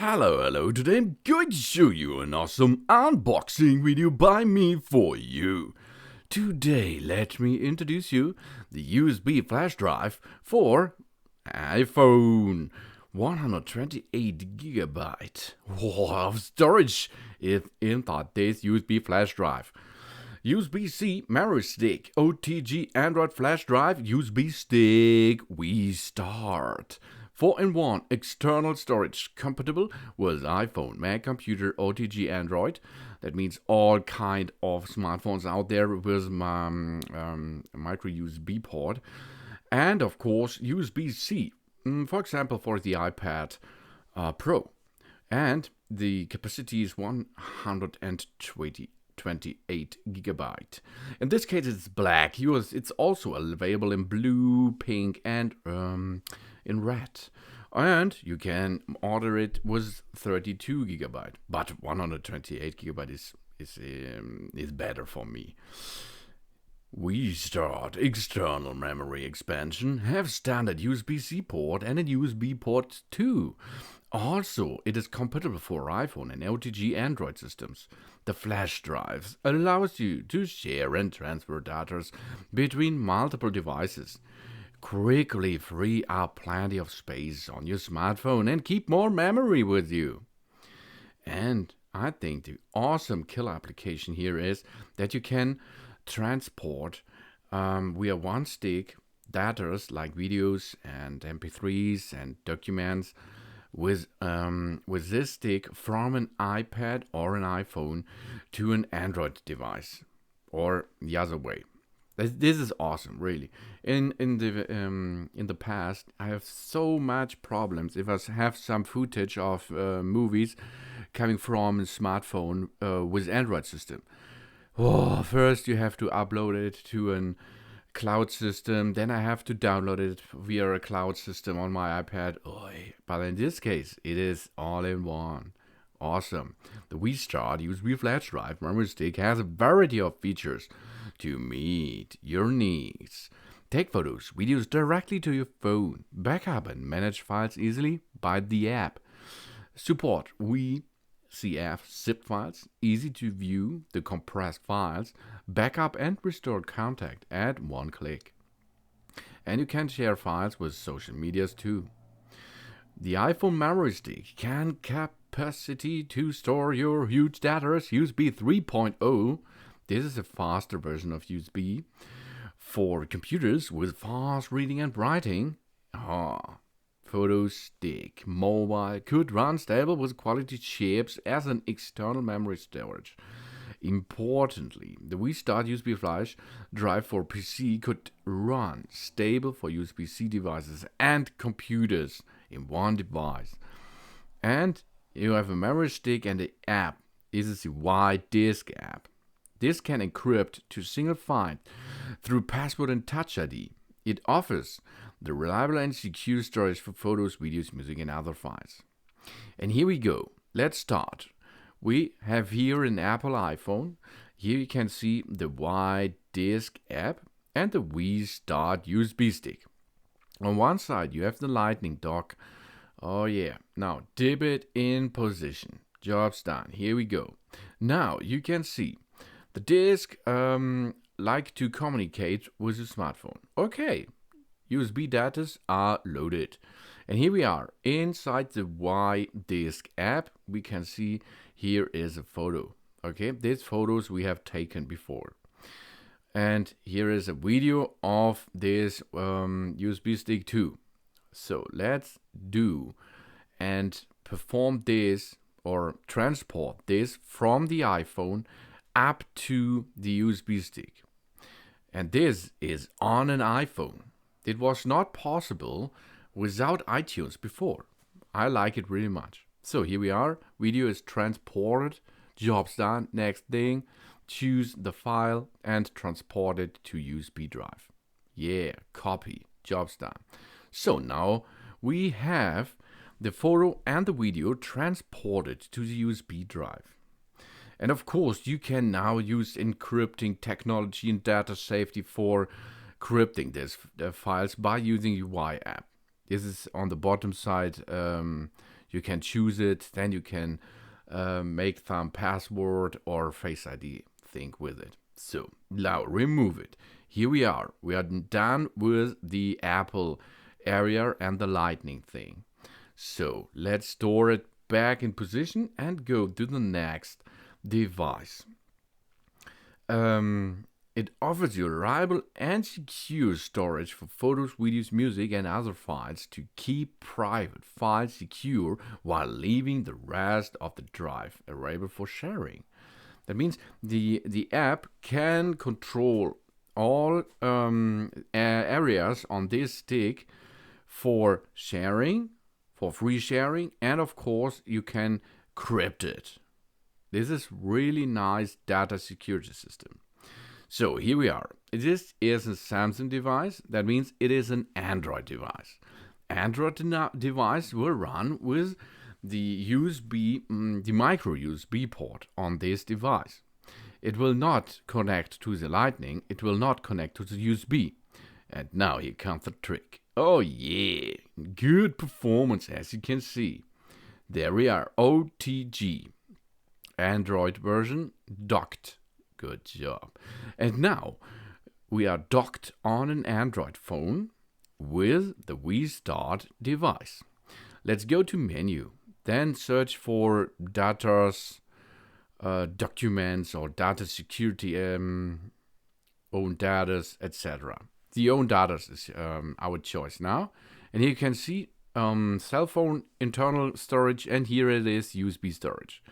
Hello, today I'm going to show you an awesome unboxing video by me for you. Today, let me introduce you the USB flash drive for iPhone. 128GB of storage is in this USB flash drive. USB-C memory stick, OTG Android flash drive, USB stick, V-START. 4-in-1 external storage compatible with iPhone, Mac computer, OTG Android. That means all kind of smartphones out there with micro USB port. And of course USB-C, for example for the iPad Pro. And the capacity is 128GB. In this case it's black. It's also available in blue, pink and in red. And you can order it with 32GB, but 128GB is better for me. V-START external memory expansion have standard USB-C port and a USB port too. Also, it is compatible for iPhone and OTG Android systems. The flash drives allows you to share and transfer data between multiple devices. Quickly free up plenty of space on your smartphone and keep more memory with you. And I think the awesome killer application here is that you can transport via one stick data like videos and MP3s and documents with this stick from an iPad or an iPhone to an Android device or the other way. This is awesome, really. In the past, I have so much problems if I have some footage of movies coming from a smartphone with Android system. First you have to upload it to a cloud system, then I have to download it via a cloud system on my iPad. But in this case, it is all in one. Awesome. The V-START USB flash drive memory stick has a variety of features to meet your needs. Take photos, videos directly to your phone. Backup and manage files easily by the app. Support VCF zip files, easy to view the compressed files. Backup and restore contact at one click. And you can share files with social medias too. The iPhone memory stick can capacity to store your huge data USB 3.0. This is a faster version of USB for computers with fast reading and writing. Photo stick mobile could run stable with quality chips as an external memory storage. Importantly, the V-START USB flash drive for PC could run stable for USB-C devices and computers in one device. And you have a memory stick and the app. This is the Y-Disk app. This can encrypt to single file through password and Touch ID. It offers the reliable and secure storage for photos, videos, music and other files. And here we go. Let's start. We have here an Apple iPhone. Here you can see the Y-Disk app and the V-START USB stick. On one side you have the Lightning dock. Now dip it in position. Job's done. Here we go. Now you can see the disk like to communicate with the smartphone. Okay, USB data are loaded. And here we are inside the Y-Disk app. We can see here is a photo. Okay, these photos we have taken before. And here is a video of this USB stick too. So let's do and perform this or transport this from the iPhone up to the USB stick. And this is on an iPhone. It was not possible without iTunes before. I like it really much. So here we are. Video is transported. Job's done. Next thing, choose the file and transport it to USB drive. Copy. Job's done. So now we have the photo and the video transported to the USB drive. And of course, you can now use encrypting technology and data safety for encrypting these files by using the Y app. This is on the bottom side You can choose it, then you can make some password or Face ID thing with it. So now remove it. Here we are done with the Apple area and the Lightning thing. So let's store it back in position and go to the next device. It offers you reliable and secure storage for photos, videos, music, and other files to keep private files secure while leaving the rest of the drive available for sharing. That means the app can control all areas on this stick for sharing, for free sharing, and of course you can crypt it. This is really nice data security system. So here we are. This is a Samsung device. That means it is an Android device. Android device will run with the the micro USB port on this device. It will not connect to the Lightning. It will not connect to the USB. And now here comes the trick. Oh yeah, good performance as you can see. There we are, OTG Android version docked. Good job. And now we are docked on an Android phone with the V-START device. Let's go to menu, then search for data's documents or data security, own data, etc. The own data is our choice now. And here you can see cell phone internal storage, and here it is USB storage.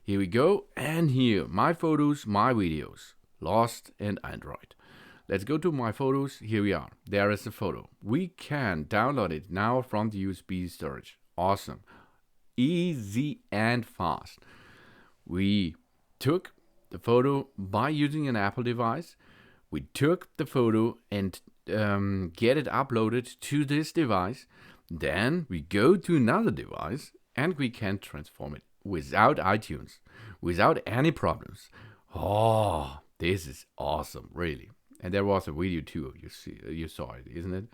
Here we go, and here, my photos, my videos, lost in Android. Let's go to my photos. Here we are. There is the photo. We can download it now from the USB storage. Awesome. Easy and fast. We took the photo by using an Apple device. We took the photo and get it uploaded to this device. Then we go to another device and we can transform it without iTunes, without any problems. Oh, this is awesome, really. And there was a video too, you saw it, isn't it?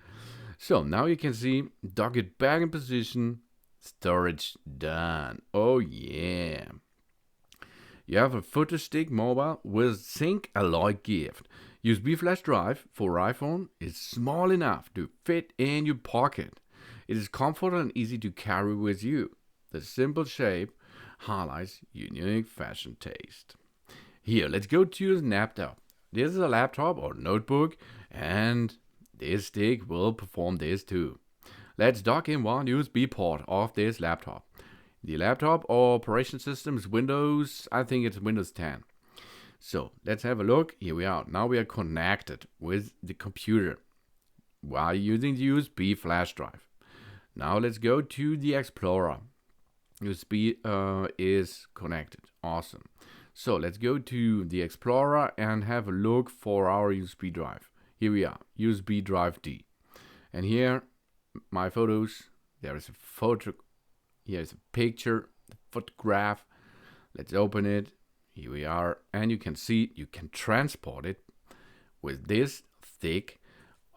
So now you can see, dock it back in position, storage done. Oh yeah. You have a photo stick mobile with zinc alloy gift. USB flash drive for iPhone is small enough to fit in your pocket. It is comfortable and easy to carry with you. The simple shape highlights unique fashion taste. Here, let's go to the laptop. This is a laptop or notebook, and this stick will perform this too. Let's dock in one USB port of this laptop. The laptop operation system is Windows, I think it's Windows 10. So let's have a look. Here we are. Now we are connected with the computer while using the USB flash drive. Now let's go to the Explorer. USB is connected. Awesome. So let's go to the Explorer and have a look for our USB drive. Here we are, USB drive D. And here, my photos. There is a photo. Here's a picture, the photograph. Let's open it. Here we are. And you can see you can transport it with this stick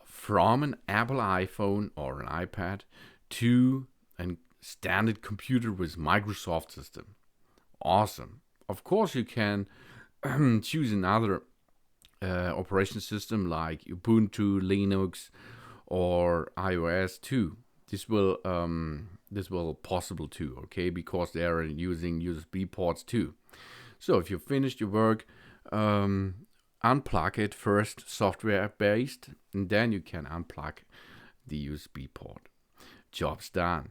from an Apple iPhone or an iPad to a standard computer with Microsoft system. Awesome. Of course, you can choose another operation system like Ubuntu, Linux, or iOS too. This will possible too, okay, because they are using USB ports too. So if you finished your work, unplug it first, software based, and then you can unplug the USB port. Job's done.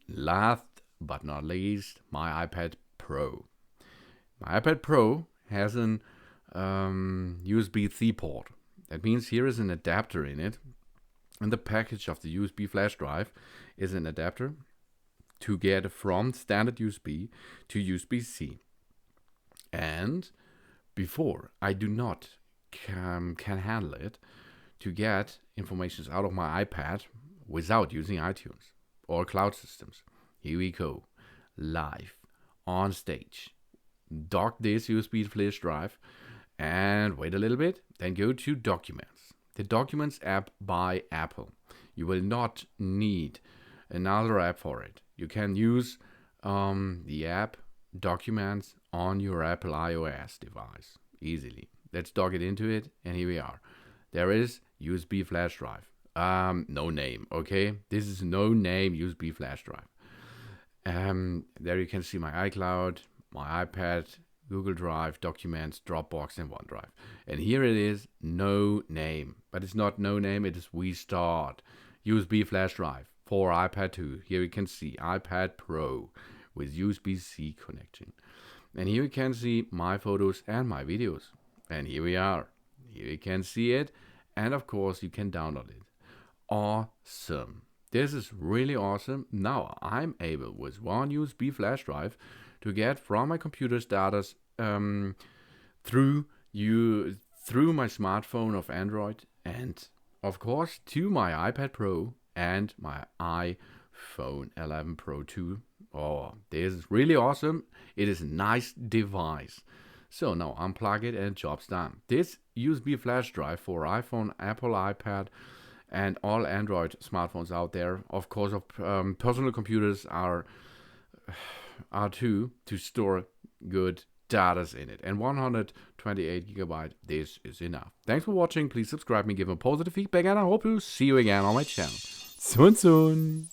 Last but not least, my iPad Pro. My iPad Pro has an USB-C port. That means here is an adapter in it. And the package of the USB flash drive is an adapter to get from standard USB to USB-C. And before I do not can handle it to get information out of my iPad without using iTunes or cloud systems. Here we go, live on stage. Dock this USB flash drive and wait a little bit, then go to Documents. The Documents app by Apple. You will not need another app for it. You can use the app Documents on your Apple iOS device easily. Let's dock it into it, and here we are. There is USB flash drive. No name, okay? This is no name USB flash drive. There you can see my iCloud, my iPad, Google Drive, Documents, Dropbox, and OneDrive. And here it is, no name. But it's not no name, it is V-START. USB flash drive for iPad 2. Here you can see iPad Pro with USB-C connection. And here you can see my photos and my videos. And here we are. Here you can see it. And of course, you can download it. Awesome. This is really awesome. Now I'm able with one USB flash drive to get from my computer's data through my smartphone of Android, and of course to my iPad Pro and my iPhone 11 Pro 2. Oh, this is really awesome. It is a nice device. So now unplug it and job's done. This USB flash drive for iPhone, Apple iPad, and all Android smartphones out there, of course, of personal computers are too, to store good data in it. And 128 gigabyte, this is enough. Thanks for watching. Please subscribe me, give me positive feedback, and I hope to see you again on my channel. Soon.